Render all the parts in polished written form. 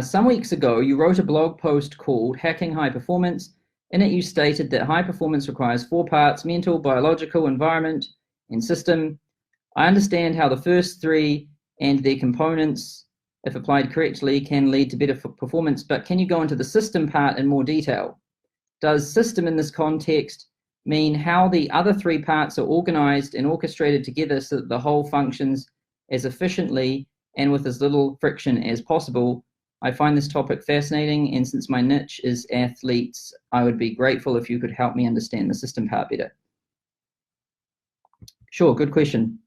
Some weeks ago, you wrote a blog post called Hacking High Performance. In it, you stated that high performance requires 4 parts: mental, biological, environment, and system. I understand how the first 3 and their components, if applied correctly, can lead to better performance, but can you go into the system part in more detail? Does system in this context mean how the other 3 parts are organized and orchestrated together so that the whole functions as efficiently and with as little friction as possible? I find this topic fascinating, and since my niche is athletes, I would be grateful if you could help me understand the system part better. Sure, good question.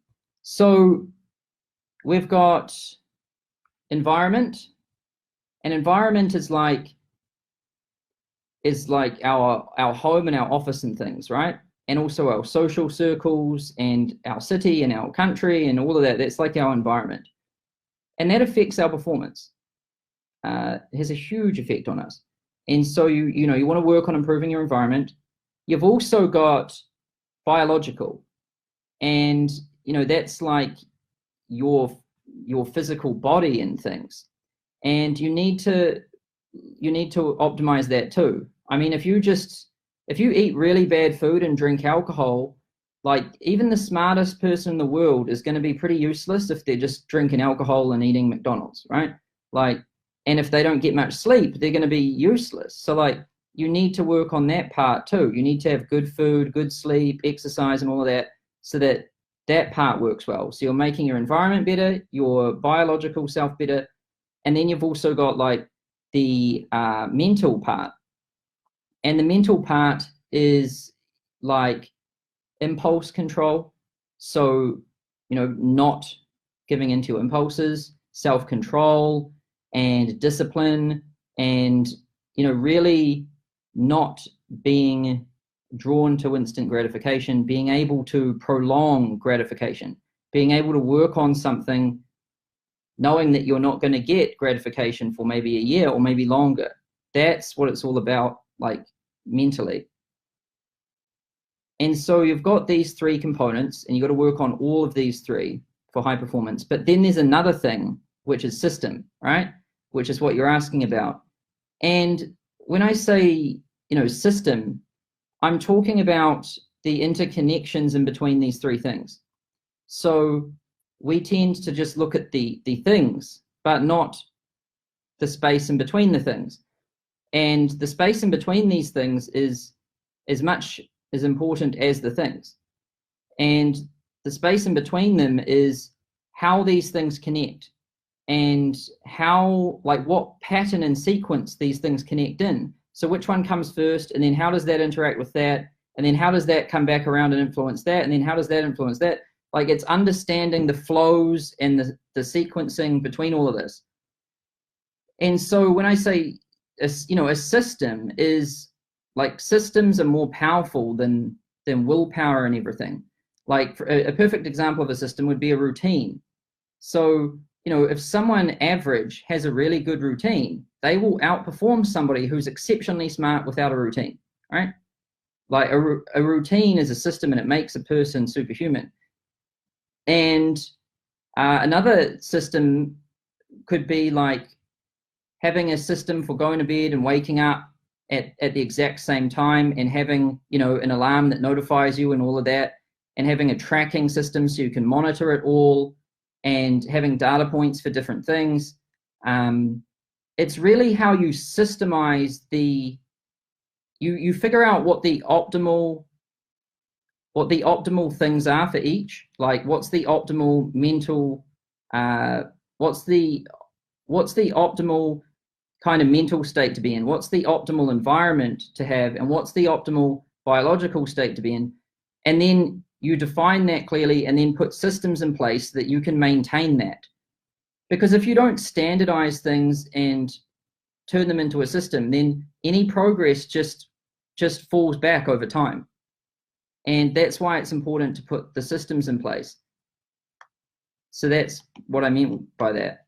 So we've got environment, and environment is like our home and our office and things, right? And also our social circles and our city and our country and all of that. That's like our environment, and that affects our performance. Has a huge effect on us. And so you want to work on improving your environment. You've also got biological, and that's like your physical body and things, and you need to optimize that too. I mean, if you eat really bad food and drink alcohol, like even the smartest person in the world is going to be pretty useless if they're just drinking alcohol and eating McDonald's, right? Like, and if they don't get much sleep, they're going to be useless. So like, you need to work on that part too. You need to have good food, good sleep, exercise, and all of that, so that that part works well. So you're making your environment better, your biological self better, and then you've also got like the mental part. And the mental part is like impulse control. So, not giving into your impulses, self-control and discipline, and, really not being drawn to instant gratification, being able to prolong gratification, being able to work on something knowing that you're not going to get gratification for maybe a year or maybe longer. That's what it's all about, like mentally. And so you've got these 3 components, and you've got to work on all of these 3 for high performance. But then there's another thing, which is system, right? Which is what you're asking about. And when I say, system, I'm talking about the interconnections in between these 3 things. So we tend to just look at the things, but not the space in between the things. And the space in between these things is as much as important as the things. And the space in between them is how these things connect, and how, like, what pattern and sequence these things connect in. So which one comes first, and then how does that interact with that, and then how does that come back around and influence that, and then how does that influence that? Like, it's understanding the flows and the sequencing between all of this. And so when I say, a system is like, systems are more powerful than willpower and everything. Like, a perfect example of a system would be a routine. So, if someone average has a really good routine, they will outperform somebody who's exceptionally smart without a routine, right? Like, a routine is a system, and it makes a person superhuman. And another system could be like having a system for going to bed and waking up at the exact same time, and having, an alarm that notifies you and all of that, and having a tracking system so you can monitor it all, and having data points for different things. It's really how you systemize you figure out what the optimal things are for each. Like, what's the optimal mental, what's the optimal kind of mental state to be in, what's the optimal environment to have, and what's the optimal biological state to be in. And then you define that clearly, and then put systems in place that you can maintain that. Because if you don't standardize things and turn them into a system, then any progress just falls back over time. And that's why it's important to put the systems in place. So that's what I mean by that.